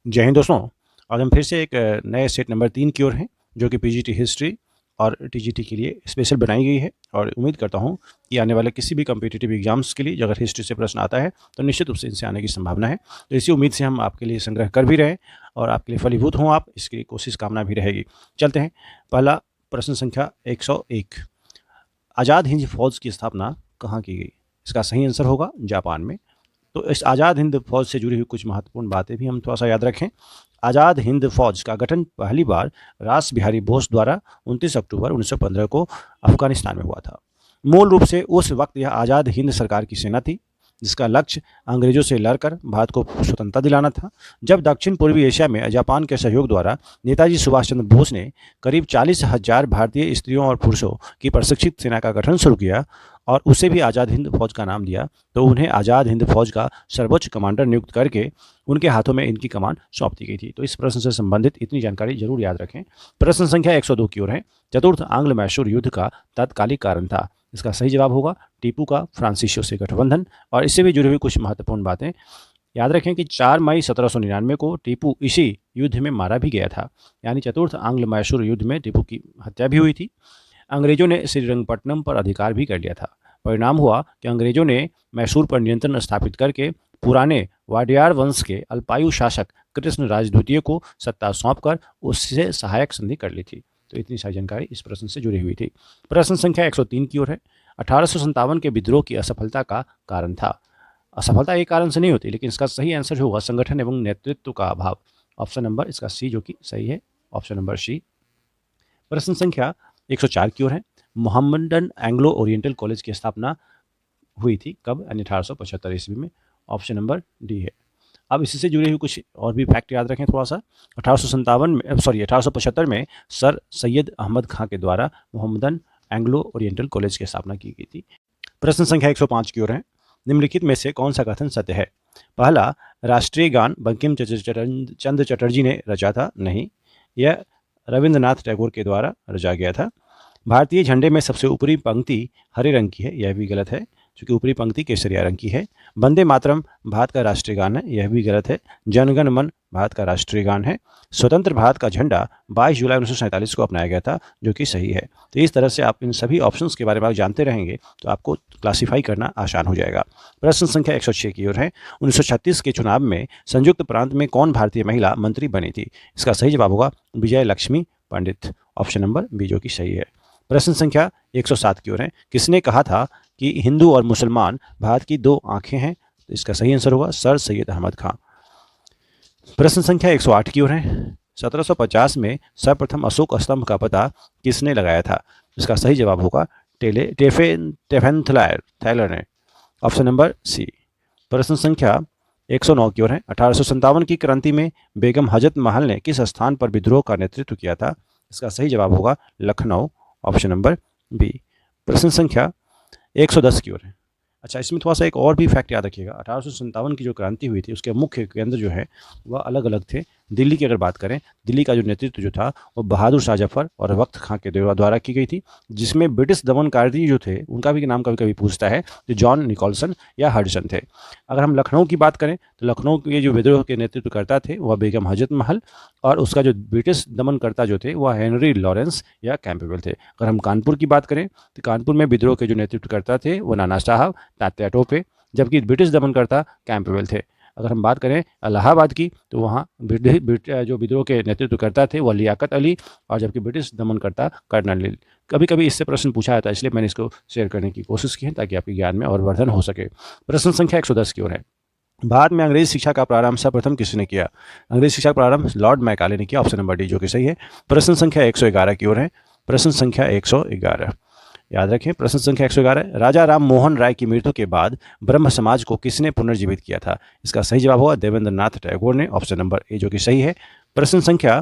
जय हिंद दोस्तों। आज हम फिर से एक नए सेट नंबर 3 की ओर हैं, जो कि पीजीटी हिस्ट्री और टीजीटी के लिए स्पेशल बनाई गई है। और उम्मीद करता हूं कि आने वाले किसी भी कम्पिटिटिव एग्जाम्स के लिए अगर हिस्ट्री से प्रश्न आता है तो निश्चित रूप से इनसे आने की संभावना है। तो इसी उम्मीद से हम आपके लिए संग्रह कर भी रहे हैं और आपके लिए फलीभूत हों आप, इसकी कोशिश कामना भी रहेगी। चलते हैं। पहला प्रश्न संख्या 101, आज़ाद हिंद फौज की स्थापना कहाँ की गई? इसका सही आंसर होगा जापान में। तो इस आज़ाद हिंद फौज से जुड़ी हुई कुछ महत्वपूर्ण बातें भी हम थोड़ा सा याद रखें। आज़ाद हिंद फौज का गठन पहली बार रास बिहारी बोस द्वारा 29 अक्टूबर 1915 को अफगानिस्तान में हुआ था। मूल रूप से उस वक्त यह आज़ाद हिंद सरकार की सेना थी, जिसका लक्ष्य अंग्रेजों से लड़कर भारत को स्वतंत्रता दिलाना था। जब दक्षिण पूर्वी एशिया में जापान के सहयोग द्वारा नेताजी सुभाष चंद्र बोस ने करीब 40,000 भारतीय स्त्रियों और पुरुषों की प्रशिक्षित सेना का गठन शुरू किया और उसे भी आज़ाद हिंद फौज का नाम दिया, तो उन्हें आज़ाद हिंद फौज का सर्वोच्च कमांडर नियुक्त करके उनके हाथों में इनकी कमान सौंप दी गई थी। तो इस प्रश्न से संबंधित इतनी जानकारी जरूर याद रखें। प्रश्न संख्या 102 की ओर है। चतुर्थ आंग्ल मैसूर युद्ध का तात्कालिक कारण था? इसका सही जवाब होगा टीपू का फ्रांसीसियों से गठबंधन। और इससे भी जुड़ी हुई कुछ महत्वपूर्ण बातें याद रखें कि 4 मई 1799 को टीपू इसी युद्ध में मारा भी गया था, यानी चतुर्थ आंग्ल मैसूर युद्ध में टीपू की हत्या भी हुई थी। अंग्रेजों ने श्रीरंगपट्टनम पर अधिकार भी कर लिया था। परिणाम हुआ कि अंग्रेजों ने मैसूर पर नियंत्रण स्थापित करके पुराने वाडियार वंश के अल्पायु शासक कृष्णराज द्वितीय को सत्ता सौंपकर उससे सहायक संधि कर ली थी। तो इतनी सारी जानकारी इस प्रश्न से जुड़ी हुई थी। प्रश्न संख्या 103 की ओर है। 1857 के विद्रोह की असफलता का कारण था? असफलता एक कारण से नहीं होती, लेकिन इसका सही आंसर होगा संगठन एवं नेतृत्व का अभाव। ऑप्शन नंबर इसका सी, जो कि सही है, ऑप्शन नंबर सी। प्रश्न संख्या 104 की ओर है। मोहम्मदन एंग्लो ओरिएंटल कॉलेज की स्थापना हुई थी कब? यानी 1875 ईस्वी में। ऑप्शन नंबर डी है। अब इससे जुड़े हुए कुछ और भी फैक्ट याद रखें थोड़ा सा। 1875 में सर सैयद अहमद खां के द्वारा मोहम्मदन एंग्लो ओरिएंटल कॉलेज की स्थापना की गई थी। प्रश्न संख्या 105 की ओर है। निम्नलिखित में से कौन सा कथन सत्य है? पहला, राष्ट्रीय गान बंकिम चंद्र चटर्जी ने रचा था? नहीं, यह रविंद्रनाथ टैगोर के द्वारा रचा गया था। भारतीय झंडे में सबसे ऊपरी पंक्ति हरे रंग की है? यह भी गलत है, क्योंकि ऊपरी पंक्ति केसरिया रंग की है। वंदे मातरम भारत का राष्ट्रीय गान है? यह भी गलत है। जनगण मन भारत का राष्ट्रीय गान है। स्वतंत्र भारत का झंडा 22 जुलाई 1947 को अपनाया गया था, जो कि सही है। तो इस तरह से आप इन सभी ऑप्शंस के बारे में जानते रहेंगे तो आपको क्लासीफाई करना आसान हो जाएगा। प्रश्न संख्या 106 की ओर है। 1936 के चुनाव में संयुक्त प्रांत में कौन भारतीय महिला मंत्री बनी थी? इसका सही जवाब होगा विजय लक्ष्मी पंडित, ऑप्शन नंबर बी, जो कि सही है। प्रश्न संख्या 107 की ओर है। किसने कहा था कि हिंदू और मुसलमान भारत की दो आंखें हैं? तो इसका सही आंसर होगा सर सैयद अहमद खां। प्रश्न संख्या 108 की ओर है। 1750 में सर्वप्रथम अशोक स्तंभ का पता किसने लगाया था? इसका सही जवाब होगा थैलर ने, ऑप्शन नंबर सी। प्रश्न संख्या 109 की ओर है। 1857 की क्रांति में बेगम हजरत महल ने किस स्थान पर विद्रोह का नेतृत्व किया था? इसका सही जवाब होगा लखनऊ, ऑप्शन नंबर बी। प्रश्न संख्या 110 की ओर है। अच्छा, इसमें थोड़ा सा एक और भी फैक्ट याद रखिएगा। 1857 की जो क्रांति हुई थी उसके मुख्य केंद्र जो है वह अलग अलग थे। दिल्ली की अगर बात करें, दिल्ली का जो नेतृत्व जो था वो बहादुर शाह जफर और वक्त खां के द्वारा की गई थी, जिसमें ब्रिटिश दमनकारी जो थे उनका भी नाम कभी कभी पूछता है, जो जॉन निकोलसन या हडसन थे। अगर हम लखनऊ की बात करें तो लखनऊ के जो विद्रोह के नेतृत्वकर्ता थे वह बेगम हजरत महल, और उसका जो ब्रिटिश दमनकर्ता जो थे वह हेनरी लॉरेंस या कैंपबेल थे। अगर हम कानपुर की बात करें तो कानपुर में विद्रोह के जो नेतृत्वकर्ता थे वो नाना साहब तात्या टोपे, जबकि ब्रिटिश दमनकर्ता कैंपबेल थे। अगर हम बात करें इलाहाबाद की तो वहाँ जो विद्रोह के नेतृत्वकर्ता थे वह लियाकत अली, और जबकि ब्रिटिश दमनकर्ता कर्नल लील। कभी कभी इससे प्रश्न पूछा जाता है, इसलिए मैंने इसको शेयर करने की कोशिश की है ताकि आपके ज्ञान में और वर्धन हो सके। प्रश्न संख्या 110 की ओर है। भारत में अंग्रेजी शिक्षा का प्रारंभ सर्वप्रथम किसने किया? अंग्रेजी शिक्षा का प्रारंभ लॉर्ड मैकाले ने किया, ऑप्शन नंबर डी, जो कि सही है। प्रश्न संख्या 111 की ओर है। प्रश्न संख्या 111 याद रखें। प्रश्न संख्या 111, राजा राम मोहन राय की मृत्यु के बाद ब्रह्म समाज को किसने पुनर्जीवित किया था? इसका सही जवाब होगा देवेंद्र नाथ टैगोर ने, ऑप्शन नंबर ए, जो कि सही है। प्रश्न संख्या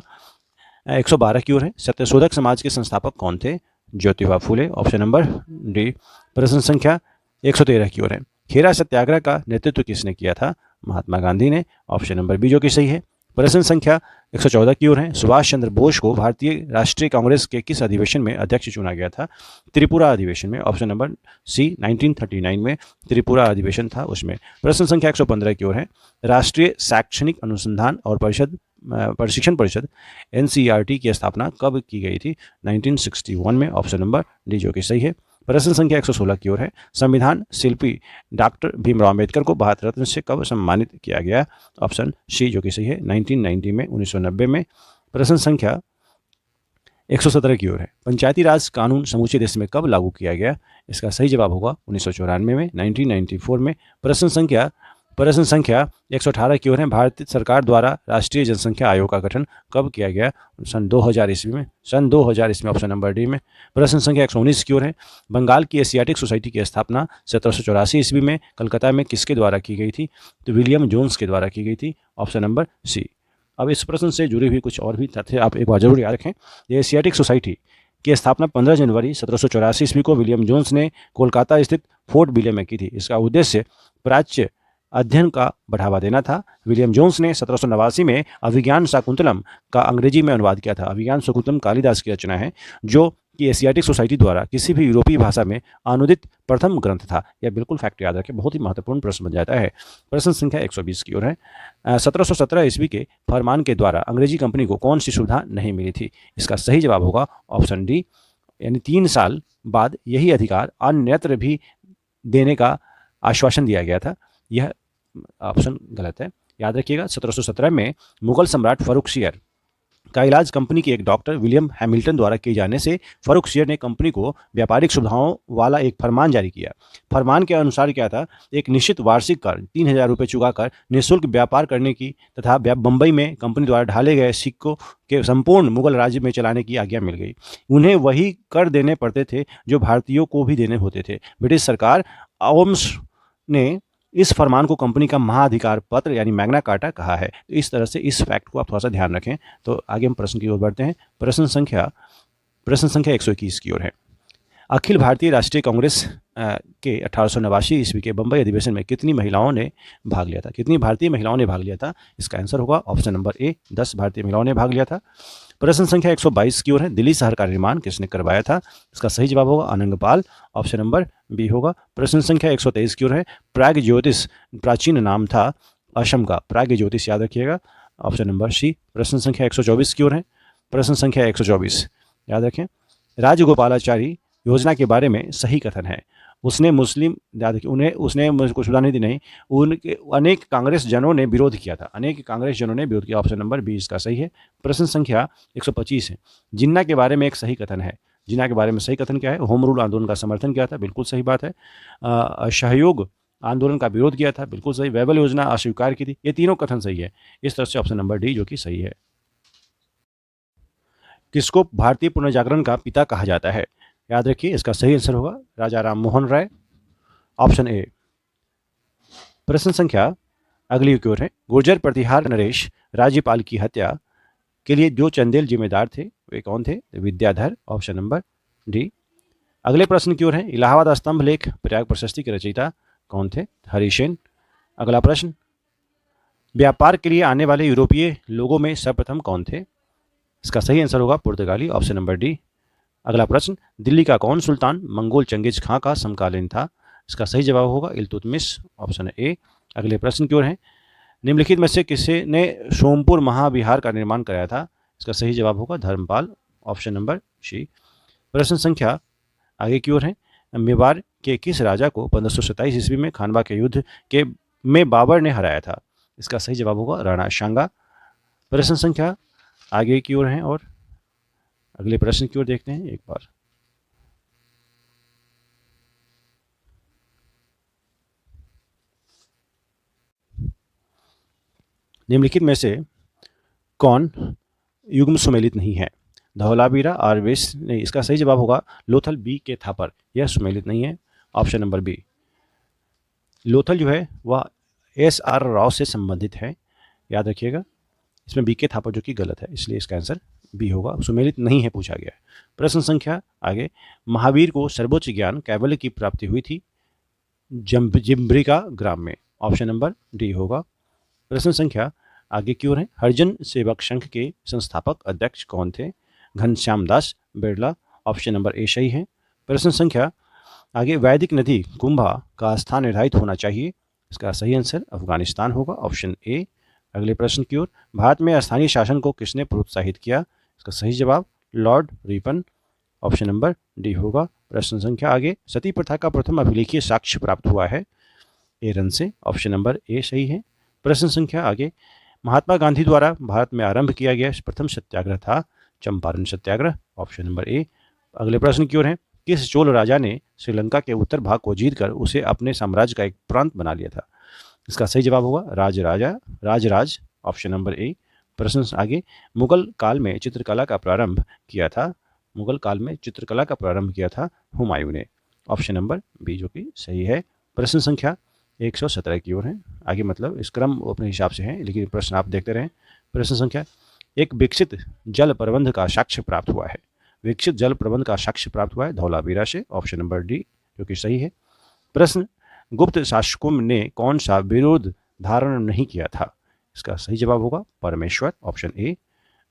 112 की ओर है। सत्यशोधक समाज के संस्थापक कौन थे? Jyotiba Phule, option number D. प्रश्न संख्या 113 की ओर है। खेरा सत्याग्रह का नेतृत्व किसने किया था? महात्मा गांधी ने, ऑप्शन नंबर बी, जो कि सही है। प्रश्न संख्या 114 की ओर है। सुभाष चंद्र बोस को भारतीय राष्ट्रीय कांग्रेस के किस अधिवेशन में अध्यक्ष चुना गया था? त्रिपुरा अधिवेशन में। ऑप्शन नंबर सी 1939 में त्रिपुरा अधिवेशन था उसमें। प्रश्न संख्या 115 की ओर है। राष्ट्रीय शैक्षणिक अनुसंधान और प्रशिक्षण परिषद NCERT की स्थापना कब की गई थी? 1961 में। ऑप्शन नंबर डी जो कि सही है। प्रश्न संख्या 116 की ओर है। संविधान शिल्पी डॉक्टर भीमराव अम्बेडकर को भारत रत्न से कब सम्मानित किया गया? ऑप्शन सी जो कि सही है, 1990 में, 1990 में। प्रश्न संख्या 117 की ओर है। पंचायती राज कानून समूचे देश में कब लागू किया गया? इसका सही जवाब होगा 1994 में, 1994 में। प्रश्न संख्या 118 की ओर है। भारत सरकार द्वारा राष्ट्रीय जनसंख्या आयोग का गठन कब किया गया? सन 2000 ईस्वी में। सन 2000 ईस्वी में। ऑप्शन नंबर डी में। प्रश्न संख्या 119 की ओर है। बंगाल की एशियाटिक सोसाइटी की स्थापना 1784 ईस्वी में कलकत्ता में किसके द्वारा की गई थी? तो विलियम जोन्स के द्वारा की गई थी। Option number C. अब इस प्रश्न से जुड़ी हुई कुछ और भी तथ्य आप एक बार जरूर याद रखें। एशियाटिक सोसाइटी की स्थापना 15 जनवरी 1784 ईस्वी को विलियम जोन्स ने कोलकाता स्थित फोर्ट विलियम में की थी। इसका उद्देश्य प्राच्य अध्ययन का बढ़ावा देना था। विलियम जोन्स ने 1789 में अभिज्ञान शाकुंतलम का अंग्रेजी में अनुवाद किया था। अभिज्ञान शाकुंतलम कालिदास की रचना है जो कि एशियाटिक सोसाइटी द्वारा किसी भी यूरोपीय भाषा में अनुदित प्रथम ग्रंथ था। यह बिल्कुल फैक्ट याद रखें, बहुत ही महत्वपूर्ण प्रश्न बन जाता है। प्रश्न संख्या 120 की ओर है। 1717 ईस्वी के फरमान के द्वारा अंग्रेजी कंपनी को कौन सी सुविधा नहीं मिली थी? इसका सही जवाब होगा ऑप्शन डी, यानी 3 साल बाद यही अधिकार अन्यत्र भी देने का आश्वासन दिया गया था। यह ऑप्शन गलत है, याद रखिएगा। 1717 में मुगल सम्राट फर्रुखसियर का इलाज कंपनी के एक डॉक्टर विलियम हैमिल्टन द्वारा किए जाने से फर्रुखसियर ने कंपनी को व्यापारिक सुविधाओं वाला एक फरमान जारी किया। फरमान के अनुसार क्या था? एक निश्चित वार्षिक कर 3000 रुपये चुकाकर निःशुल्क व्यापार करने की तथा बंबई में कंपनी द्वारा ढाले गए सिक्कों के संपूर्ण मुगल राज्य में चलाने की आज्ञा मिल गई। उन्हें वही कर देने पड़ते थे जो भारतीयों को भी देने होते थे। ब्रिटिश सरकार आर्म्स ने इस फरमान को कंपनी का महाधिकार पत्र यानी मैग्ना कार्टा कहा है। तो इस तरह से इस फैक्ट को आप थोड़ा सा ध्यान रखें। तो आगे हम प्रश्न की ओर बढ़ते हैं। प्रश्न संख्या 121 की ओर है। अखिल भारतीय राष्ट्रीय कांग्रेस के 1889 ईस्वी के बंबई अधिवेशन में कितनी महिलाओं ने भाग लिया था? कितनी भारतीय महिलाओं ने भाग लिया था? इसका आंसर होगा ऑप्शन नंबर ए, 10 भारतीय महिलाओं ने भाग लिया था। प्रश्न संख्या 122 की ओर है। दिल्ली शहर का निर्माण किसने करवाया था? इसका सही जवाब होगा अनंगपाल। ऑप्शन नंबर बी होगा। प्रश्न संख्या 123 की ओर है। प्राग ज्योतिष प्राचीन नाम था असम का। प्राग ज्योतिष याद रखिएगा, ऑप्शन नंबर सी। प्रश्न संख्या 124 की ओर है। प्रश्न संख्या 124 याद रखें। राजगोपालाचारी योजना के बारे में सही कथन है। उसने मुस्लिम याद रखिए, उसने कुछ सुविधा नहीं दी, नहीं, उनके अनेक कांग्रेस जनों ने विरोध किया था। अनेक कांग्रेस जनों ने विरोध किया। ऑप्शन नंबर बी इसका सही है। प्रश्न संख्या 125 है। जिन्ना के बारे में एक सही कथन है। जिन्ना के बारे में सही कथन क्या है? होम रूल आंदोलन का समर्थन किया था, बिल्कुल सही बात है। असहयोग आंदोलन का विरोध किया था, बिल्कुल सही। वेबल योजना अस्वीकार की थी। ये तीनों कथन सही है। इस तरह से ऑप्शन नंबर डी जो कि सही है। किसको भारतीय पुनर्जागरण का पिता कहा जाता है? याद रखिए, इसका सही आंसर होगा राजा राम मोहन राय, ऑप्शन ए। प्रश्न संख्या अगली की ओर है। गुर्जर प्रतिहार नरेश राज्यपाल की हत्या के लिए जो चंदेल जिम्मेदार थे वे कौन थे? Vidyadhar, option number D. अगले प्रश्न की ओर है। इलाहाबाद स्तंभ लेख प्रयाग प्रशस्ति के रचयिता कौन थे? हरिसेन। अगला प्रश्न। व्यापार के लिए आने वाले यूरोपीय लोगों में सर्वप्रथम कौन थे? इसका सही आंसर होगा पुर्तगाली, ऑप्शन नंबर डी। अगला प्रश्न। दिल्ली का कौन सुल्तान मंगोल चंगेज खां का समकालीन था? इसका सही जवाब होगा इल्तुतमिश, ऑप्शन ए। अगले प्रश्न की ओर है। निम्नलिखित में से किसे ने सोमपुर महाविहार का निर्माण कराया था? इसका सही जवाब होगा धर्मपाल, ऑप्शन नंबर सी। प्रश्न संख्या आगे की ओर है। मेवाड़ के किस राजा को 1527 ईस्वी में खानवा के युद्ध के में बाबर ने हराया था? इसका सही जवाब होगा राणा सांगा। प्रश्न संख्या आगे की ओर है और अगले प्रश्न की ओर देखते हैं एक बार। निम्नलिखित में से कौन युग्म सुमेलित नहीं है? धौलावीरा आरवेश नहीं, इसका सही जवाब होगा लोथल बी के थापर। यह सुमेलित नहीं है, ऑप्शन नंबर बी। लोथल जो है वह SR राव से संबंधित है, याद रखिएगा। इसमें बी के थापर जो कि गलत है, इसलिए इसका आंसर बी होगा, सुमेलित नहीं है पूछा गया है। प्रश्न संख्या आगे। महावीर को सर्वोच्च ज्ञान कैवल्य की प्राप्ति हुई थी जिम्ब्रिका ग्राम में, ऑप्शन नंबर डी होगा। प्रश्न संख्या आगे की ओर है, हरिजन सेवक संघ के संस्थापक अध्यक्ष कौन थे? Ghanshyam Das Birla. Option number A सही है। प्रश्न संख्या आगे, वैदिक नदी कुंभा का स्थान निर्धारित होना चाहिए। इसका सही आंसर अफगानिस्तान होगा, ऑप्शन ए। अगले प्रश्न की ओर, भारत में स्थानीय शासन को किसने प्रोत्साहित किया? इसका सही जवाब Lord Ripon, option number D होगा। प्रश्न संख्या आगे, सती प्रथा का प्रथम अभिलेखीय साक्ष्य प्राप्त हुआ है एरन से, ऑप्शन नंबर ए सही है। प्रश्न संख्या आगे, महात्मा गांधी द्वारा भारत में आरंभ किया गया प्रथम सत्याग्रह था चंपारण सत्याग्रह, ऑप्शन नंबर ए। अगले प्रश्न की ओर है, किस चोल राजा ने श्रीलंका के उत्तर भाग को जीतकर उसे अपने साम्राज्य का एक प्रांत बना लिया था? इसका सही जवाब होगा राजराज, ऑप्शन नंबर ए। प्रश्न आगे, मुगल काल में चित्रकला का प्रारंभ किया था हुमायूं ने, ऑप्शन नंबर बी जो कि सही है। प्रश्न संख्या 117 की ओर है। आगे मतलब इस क्रम अपने हिसाब से है, लेकिन प्रश्न आप देखते रहें। प्रश्न संख्या, एक विकसित जल प्रबंध का साक्ष्य प्राप्त हुआ है धौलावीरा से, ऑप्शन नंबर डी जो कि सही है। प्रश्न, गुप्त शासकों ने कौन सा विरोध धारण नहीं किया था? इसका सही जवाब होगा परमेश्वर, ऑप्शन ए।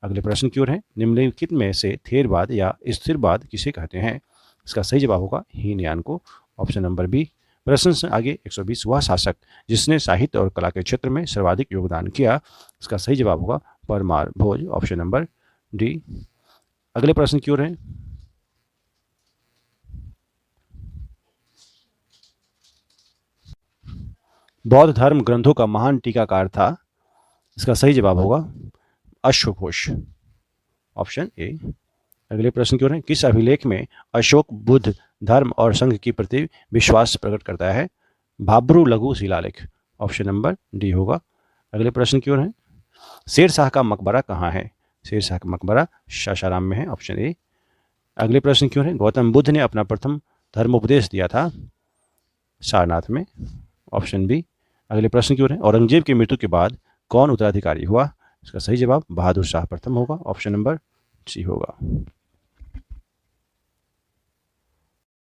अगले प्रश्न की ओर है, निम्नलिखित में से थेरवाद या स्थिरवाद किसे कहते हैं? इसका सही जवाब होगा हीनयान को, ऑप्शन नंबर बी। प्रश्न आगे, 120 वह शासक जिसने साहित्य और कला के क्षेत्र में सर्वाधिक योगदान किया? इसका सही जवाब होगा परमार भोज, ऑप्शन नंबर डी। अगले प्रश्न की ओर है, बौद्ध धर्म ग्रंथों का महान टीकाकार था? इसका सही जवाब होगा अश्वघोष, ऑप्शन ए। अगले प्रश्न की ओर है, किस अभिलेख में अशोक बुद्ध धर्म और संघ के प्रति विश्वास प्रकट करता है? भाब्रू लघु शिलालेख, ऑप्शन नंबर डी होगा। अगले प्रश्न की ओर है, शेर शाह का मकबरा कहाँ है? शेर शाह का मकबरा सासाराम में है, ऑप्शन ए। अगले प्रश्न की ओर है, गौतम बुद्ध ने अपना प्रथम धर्मोपदेश दिया था सारनाथ में, ऑप्शन बी। अगले प्रश्न की ओर है, औरंगजेब की मृत्यु के बाद कौन उत्तराधिकारी हुआ? इसका सही जवाब बहादुर शाह प्रथम होगा, ऑप्शन नंबर सी होगा।